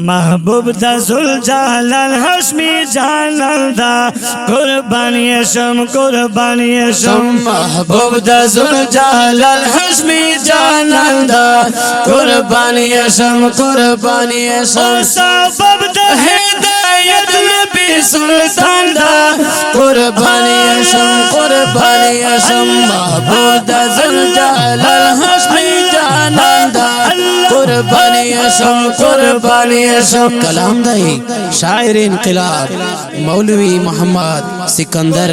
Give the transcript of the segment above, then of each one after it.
محبوب دا ذوالجلال هاشمی جانان دا قربانی شم قربانی شم محبوب دا ذوالجلال هاشمی جانان دا قربانی شم قربانی شم سبب دا هدایت نبی سلطان دا قربانی شم قربانی شم محبوب دا ذوالجلال هاشمی جانان دا قربانی شم قربانی شم کلام دای شاعر انقلاب مولوی محمد سکندر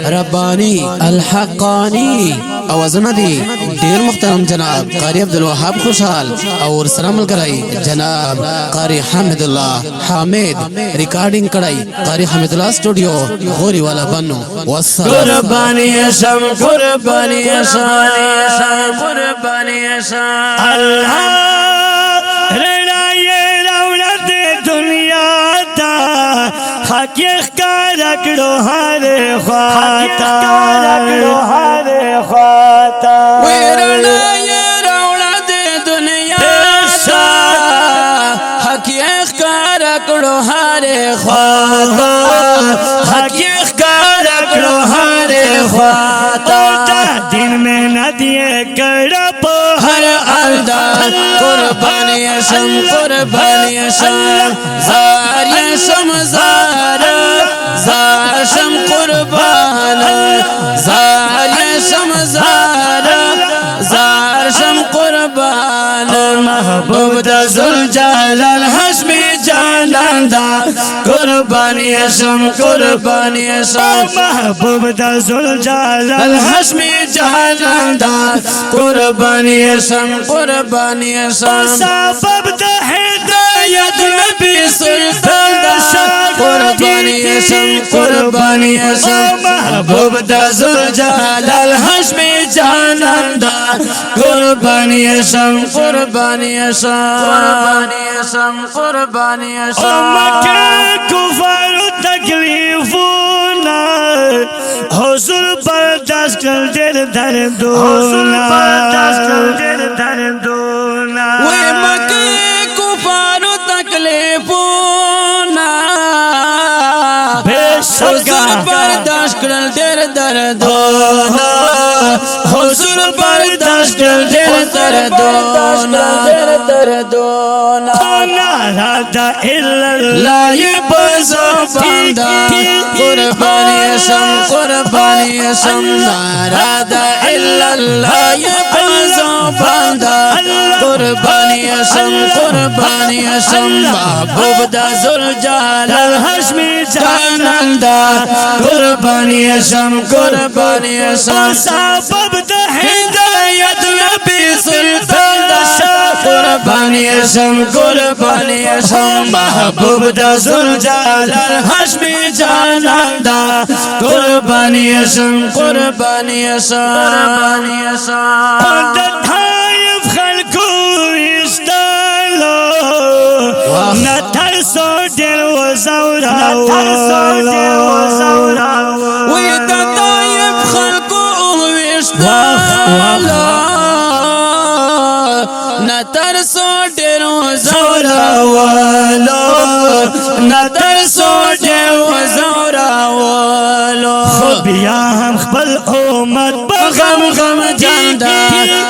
ربانی الحقانی اوازونه دي ډیر محترم جناب قاری عبدالوهاب خوشحال اور سلام کرائی جناب قاری حامد الله حامد ریکارڈنگ کرائی قاری حامد الله سٹوڈیو غوری والا بنو والسلام قربانی شم قربانی شم قربانی شم اللہ حق اخکارکڑو ہر خواتا ویرنا یہ روڑا دے دنیا تا حق اخکارکڑو ہر خواتا حق اخکارکڑو ہر خواتا دن میں ندیے کڑپ ہر انداز قربانی شم قربانی شم زار شم زار زار شم قربان زار شم زار زار شم قربان محبوب دا ذوالجلال هاشمی جانان دا قربانی شم قربانی شم محبوب دا ذوالجلال هاشمی جانان دا قربانی شم قربانی شم سبب دا ہدایت نبی سلطان دا قربانی شم قربانی شم محبوب دا ذوالجلال هاشمی جانان دا قربانی شم قربانی شم قربانی شم مکہ کفار و تکلیفونا حضور برداشت کر دیر دردونا وی مکہ کفار و تکلیفونا حضور برداشت کر دیر دردونا حضور برداشت کر دیر دردونا نارادا اللہ یہ بزرگ قربانی شم قربانی شم نارادا اللہ یہ بزرگ قربانی شم قربانی شم محبوب دا ذوالجلال هاشمی جانان دا قربانی شم قربانی شم سبب دا ہدایت نبی سلطان دا قربانی شم قربانی شم محبوب دا ذوالجلال هاشمی جانان دا قربانی شم قربانی شم دتایف خلقو استالو نترسو دل و زوراو وی دتایف خلقو استالو نترسو دل و زوراو نترسو دل و زوراو بیا ہم خپل امت بغم غم جاندا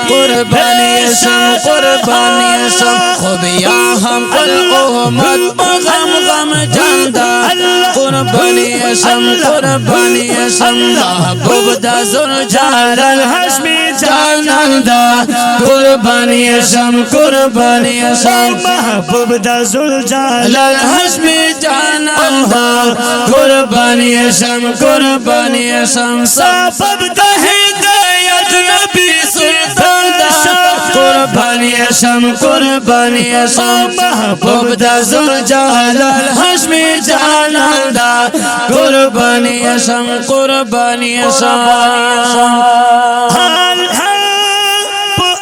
قربانی شم قربانی شم خوبیا ہم خپل امت بغم غم جاندا قربانی شم قربانی شم محبوب دا ذوالجلال هاشمی جانان دا قربانی شم قربانی شم محبوب دا ذوالجلال هاشمی جانان دا قربانی شم قربانی شم سبب دا ہدایت نبی سلطان دا قربانی شم قربانی شم محبوب دا ذوالجلال هاشمی جانان دا قربانی شم قربانی شم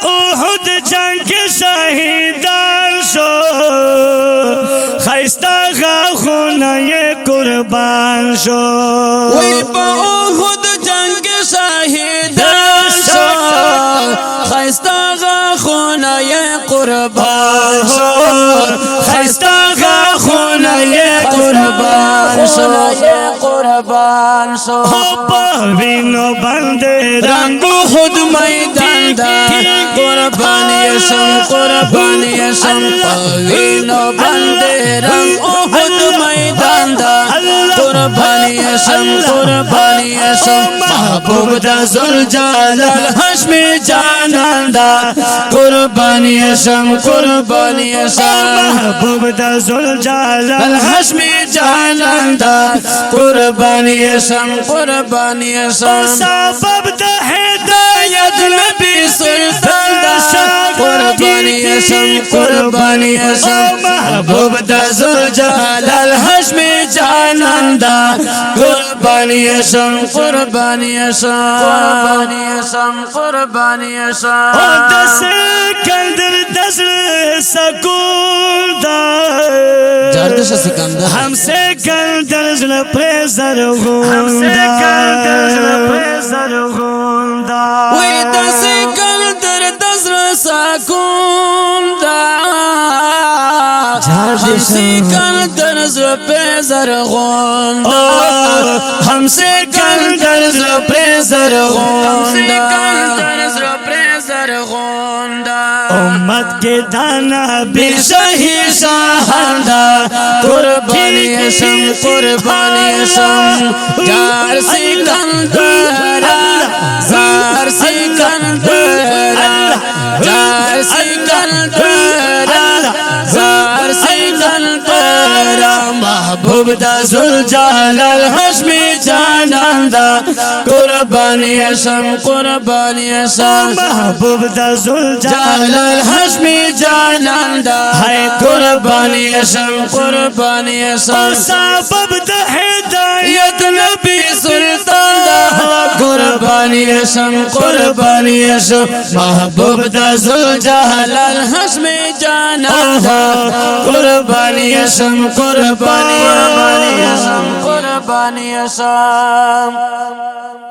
احد جنگ کے شہیدان شو خیستہ غاخونا یہ قربان شو وی پا احد جنگ شہیدان شو خیستہ غاخونا یہ قربان شو خیستہ روان شو پوینو بندے رنگ خود میدان دا قربانی شم قربانی شم پوینو بندے رنگ خود میدان دا قربانی شم قربانی شم محبوب دا ذوالجلال ہاشمی جانان دا قربانی شم قربانی شم محبوب دا ذوالجلال الحشمی جانان دا قربانی شم قربانی شم سبب دا ہدایت نبی سلطان دا قربانی شم قربانی شم محبوب دا ذوالجلال الحشمی جانان دا قربانی شم قربانی شم قربانی شم قربانی شم دس کندر دس سکون دا جاردش سکندر ہم سے کندر زل پریزر غوندا وی دس کندر دس سکون دا ہم سے کندر زل پریزر غوندا ہم سے کندر زل پریزر غوندا امت کے دانا بے شہی شاہندہ قربانی شم قربانی شم جار سکندرہ زار سکندرہ جار سکندرہ زار سکندرہ محبوب دا ذوالجلال ہاشمی جانان دا قربانی شم قربانی شم محبوب دا ذوالجلال ہاشمی جانان دا ہے قربانی شم قربانی شم سبب دا ہدایت ید نبی سلطان دا قربانی شم قربانی شم محبوب دا ذوالجلال ہاشمی جانان دا قربانی شم قربانی شم قربانی شم